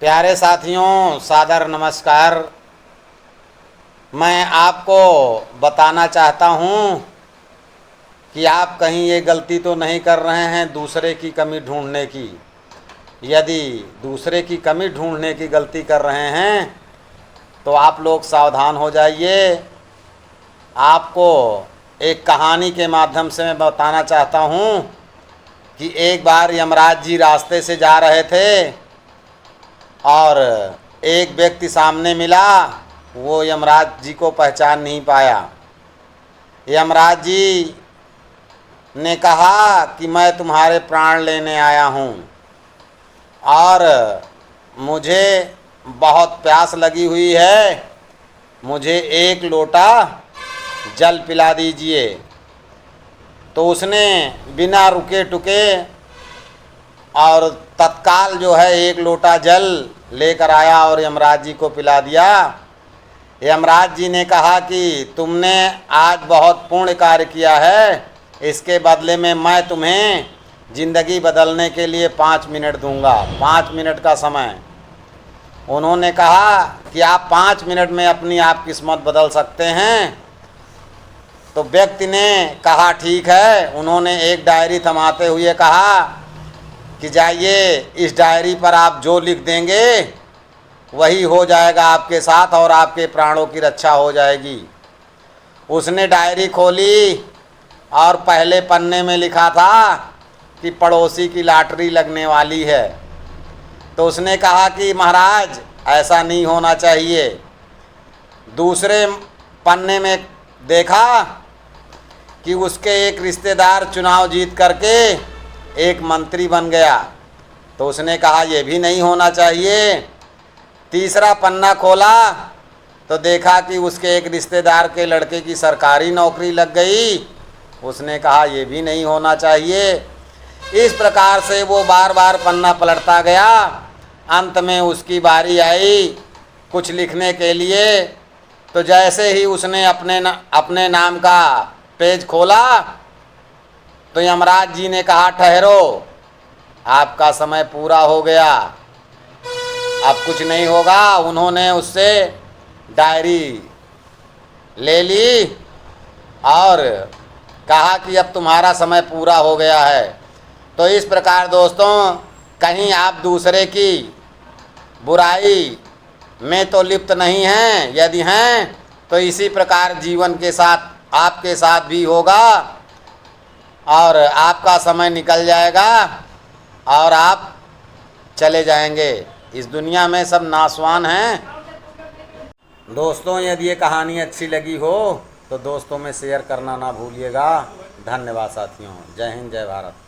प्यारे साथियों, सादर नमस्कार। मैं आपको बताना चाहता हूँ कि आप कहीं ये गलती तो नहीं कर रहे हैं दूसरे की कमी ढूंढने की। यदि दूसरे की कमी ढूंढने की गलती कर रहे हैं तो आप लोग सावधान हो जाइए। आपको एक कहानी के माध्यम से मैं बताना चाहता हूँ कि एक बार यमराज जी रास्ते से जा रहे थे और एक व्यक्ति सामने मिला। वो यमराज जी को पहचान नहीं पाया। यमराज जी ने कहा कि मैं तुम्हारे प्राण लेने आया हूँ और मुझे बहुत प्यास लगी हुई है, मुझे एक लोटा जल पिला दीजिए। तो उसने बिना रुके टुके और तत्काल जो है एक लोटा जल लेकर आया और यमराज जी को पिला दिया। यमराज जी ने कहा कि तुमने आज बहुत पुण्य कार्य किया है, इसके बदले में मैं तुम्हें ज़िंदगी बदलने के लिए 5 मिनट दूंगा, 5 मिनट का समय। उन्होंने कहा कि आप 5 मिनट में अपनी आप किस्मत बदल सकते हैं। तो व्यक्ति ने कहा ठीक है। उन्होंने एक डायरी थमाते हुए कहा कि जाइए, इस डायरी पर आप जो लिख देंगे वही हो जाएगा आपके साथ और आपके प्राणों की रक्षा हो जाएगी। उसने डायरी खोली और पहले पन्ने में लिखा था कि पड़ोसी की लॉटरी लगने वाली है। तो उसने कहा कि महाराज ऐसा नहीं होना चाहिए। दूसरे पन्ने में देखा कि उसके एक रिश्तेदार चुनाव जीत करके एक मंत्री बन गया। तो उसने कहा यह भी नहीं होना चाहिए। तीसरा पन्ना खोला तो देखा कि उसके एक रिश्तेदार के लड़के की सरकारी नौकरी लग गई। उसने कहा यह भी नहीं होना चाहिए। इस प्रकार से वो बार बार पन्ना पलटता गया। अंत में उसकी बारी आई कुछ लिखने के लिए। तो जैसे ही उसने अपने नाम का पेज खोला तो यमराज जी ने कहा ठहरो, आपका समय पूरा हो गया, अब कुछ नहीं होगा। उन्होंने उससे डायरी ले ली और कहा कि अब तुम्हारा समय पूरा हो गया है। तो इस प्रकार दोस्तों, कहीं आप दूसरे की बुराई में तो लिप्त नहीं हैं। यदि हैं तो इसी प्रकार जीवन के साथ आपके साथ भी होगा और आपका समय निकल जाएगा और आप चले जाएंगे। इस दुनिया में सब नासवान हैं। दोस्तों, यदि ये कहानी अच्छी लगी हो तो दोस्तों में शेयर करना ना भूलिएगा। धन्यवाद साथियों। जय हिंद, जय भारत।